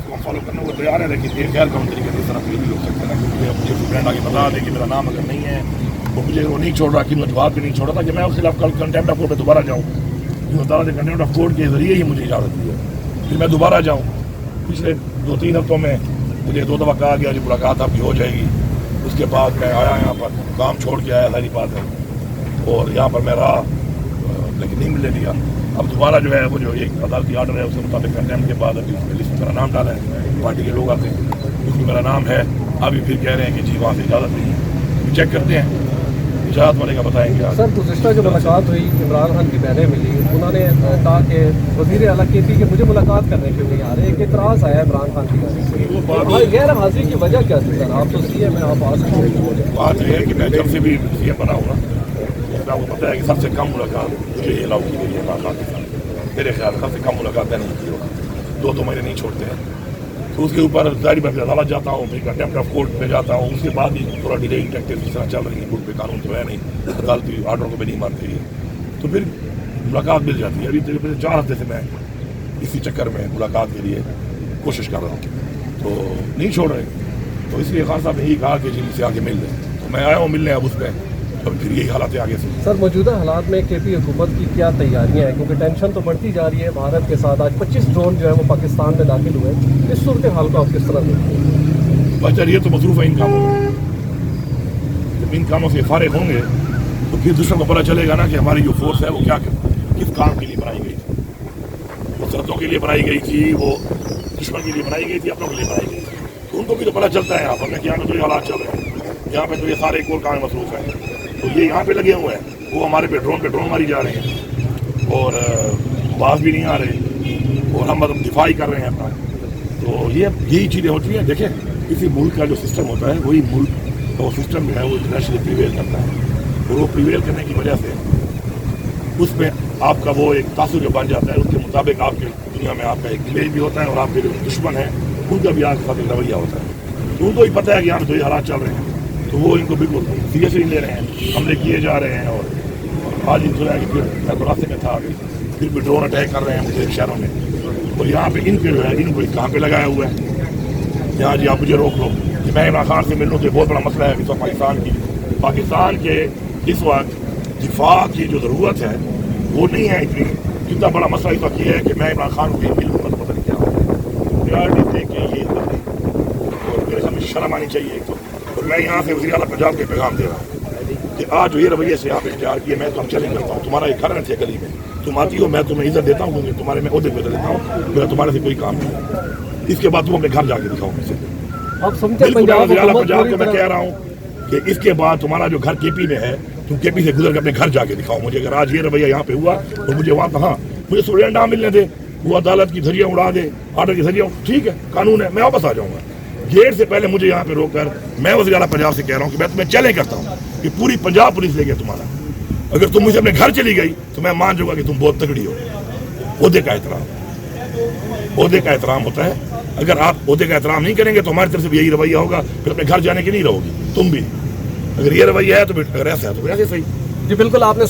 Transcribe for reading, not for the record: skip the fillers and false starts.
उसको हम फॉलो करने को तैयार है, लेकिन ये गैर कानूनी तरीके से इस तरह फील भी हो सकता है ना, क्योंकि मुझे फ्रेंड आगे बता दे कि मेरा नाम अगर नहीं है, वो मुझे वो नहीं छोड़ रहा कि मैं जवाब भी नहीं छोड़ रहा था कि मैं उसके खिलाफ कल कंटेम्प्ट ऑफ कोर्ट में दोबारा जाऊँ। अदालत ने कंटेम्प्ट ऑफ कोर्ट के जरिए ही मुझे इजाज़त दी है, फिर मैं दोबारा जाऊँ। पिछले 2-3 हफ्तों में मुझे 2 दफ़ा कहा गया कि मुलाकात आपकी हो जाएगी। उसके बाद मैं आया यहाँ पर, काम छोड़ के आया, सारी बात है, और यहाँ पर मैं रहा, लेकिन नहीं मिलने दिया। अब दोबारा जो है वो जो एक अदालती आर्डर है उसके मुताबिक कंटेम्प्ट के बाद अभी उसमें लिस्ट में मेरा नाम डाला है, पार्टी के लोग आते हैं, उसमें मेरा नाम है। अभी फिर कह रहे हैं कि जी वहाँ से इजाज़त नहीं है, चेक करते हैं, इजाज़त वाले का बताएंगे। सर गुज़िश्ता जो मुलाकात हुई, इमरान खान की बहनें मिली, उन्होंने कहा कि वज़ीर आला के पी के मुझे मुलाकात करने के लिए आ रहे हैं। एक एतराज़ आया इमरान खान की जानिब से, गैर हाजिरी की वजह क्या थी सर? आप तो सीएम हैं, आप आ सकते हैं। बात यह है कि मैं जब से भी सीएम बना हूँ ना, आपको पता है कि सबसे कम मुलाकात मुझे अलाउ की गई है इमरान खान के साथ। मेरे ख्याल सबसे कम मुलाकात मैंने की होगी, 2 महीने नहीं छोड़ते हैं। तो उसके ऊपर जारी मैं अदालत जाता हूँ, फिर कंटेम्प्ट ऑफ कोर्ट में जाता हूँ, उसके बाद भी थोड़ा डिलेइंग टैक्टिक्स इस तरह चल रही है। कोर्ट पे कानून तो है नहीं, अदालती आर्डर को भी नहीं मानती है, तो फिर मुलाकात मिल जाती है। अभी तकरीबन 4 हफ्ते से मैं इसी चक्कर में मुलाकात के लिए कोशिश कर रहा हूँ, तो नहीं छोड़ रहे। तो इसलिए खान साहब ने यही कहा कि जिनसे आगे मिल लें, तो मैं आया हूँ मिलने अब उसमें, तो फिर यही हालात है आगे से। सर मौजूदा हालात में केपी हुकूमत की क्या तैयारियां हैं, क्योंकि टेंशन तो बढ़ती जा रही है भारत के साथ। आज 25 ड्रोन जो है वो पाकिस्तान में दाखिल हुए, इस सूरत हाल को आप किस तरह देखते हैं? बच्चा ये तो मसरूफ़ है इन कामों में, जब इन कामों से फारिग होंगे तो फिर दुश्मन को पता चलेगा ना कि हमारी जो फोर्स है वो क्या किस काम के लिए बनाई गई थी। वो सरहदों के लिए बनाई गई थी, वो दुश्मन के लिए बनाई गई थी, अपनों के लिए बनाई गई थी। तो उनको भी तो पता चलता है यहाँ पर कि यहाँ पे तो ये हालात चल रहे हैं, यहाँ पे तो ये सारे एक और काम मसरूफ़ हैं, तो ये यहाँ पे लगे हुए हैं, वो हमारे पे ड्रोन मारी जा रहे हैं और बाज भी नहीं आ रहे, और हम मतलब दिफा ही कर रहे हैं अपना। तो यही चीज़ें होती हैं। देखें, किसी मुल्क का जो सिस्टम होता है, वही मुल्क का वो सिस्टम जो है वो इंटरनेशनली प्रिवेल करता है, और वो प्रिवेल करने की वजह से उसमें आपका वो एक तासुर जो बन जाता है, उसके मुताबिक आपके दुनिया में आपका एक इमेज भी होता है, और आपके जो दुश्मन है उनका भी आपके साथ एक रवैया होता है। तो उनको ही पता है कि यहाँ पे तो ये हालात चल रहे हैं, तो वो इनको बिल्कुल सीरियसली नहीं ले रहे हैं, हमले किए जा रहे हैं। और आज ही सुना है कि फिर मैं तो रास्ते में था, फिर भी ड्रोन अटैक कर रहे हैं मुझे शहरों में, और यहाँ पे इनके जो है इनको कहाँ पे लगाया हुआ है, यहाँ जी आप मुझे रोक लो कि मैं इमरान खान से मिलूँ, तो बहुत बड़ा मसला है। इस वक्त पाकिस्तान के इस वक्त दिफा की जो ज़रूरत है वो नहीं है इतनी, जितना बड़ा मसला इस वक्त ये है कि मैं इमरान खान को मिलूँ, पता नहीं क्या प्रायोरिटी दे के ये, और मेरे सामने शर्म आनी चाहिए। एक तो मैं यहाँ से वज़ीर आला पंजाब के पैगाम दे रहा हूँ कि आज जो ये रवैये से आप इख्तियार किए, मैं तो हम चैलेंज करता हूँ। तुम्हारा एक घर है गली में, तुम आती हो, मैं तुम्हें इज्जत देता हूँ क्योंकि तुम्हारे मैं ओहदे पे देता हूँ, मेरा तुम्हारे से कोई काम नहीं है। इसके बाद तुम अपने घर जाके दिखाओ मुझसे। आप समझे पंजाब को मैं कह रहा हूँ कि इसके बाद तुम्हारा जो घर केपी में है, तुम केपी से गुजर के अपने घर जाके दिखाओ मुझे। अगर आज ये रवैया यहाँ पे हुआ तो मुझे वहाँ कहाँ, मुझे सूर्यंडा मिलने दे, वो अदालत की धज्जियाँ उड़ा दे, आर्डर की धज्जियाँ, ठीक है कानून है, मैं वापस आ जाऊँगा। गेट से पहले मुझे यहाँ पे रोककर, मैं वज़ीर आला पंजाब से कह रहा हूँ कि मैं तुम्हें चैलेंज करता हूँ कि पूरी पंजाब पुलिस ले गया तुम्हारा, अगर तुम मुझे अपने घर चली गई तो मैं मान जाऊँगा कि तुम बहुत तगड़ी हो। ओहदे का एहतराम होता है। अगर आप ओहदे का एहतराम नहीं करेंगे तो हमारी तरफ से भी यही रवैया होगा, फिर अपने घर जाने की नहीं रहोगी तुम भी। अगर ये रवैया है तो फिर अगर ऐसा है तो ऐसे सही। जी बिल्कुल, आपने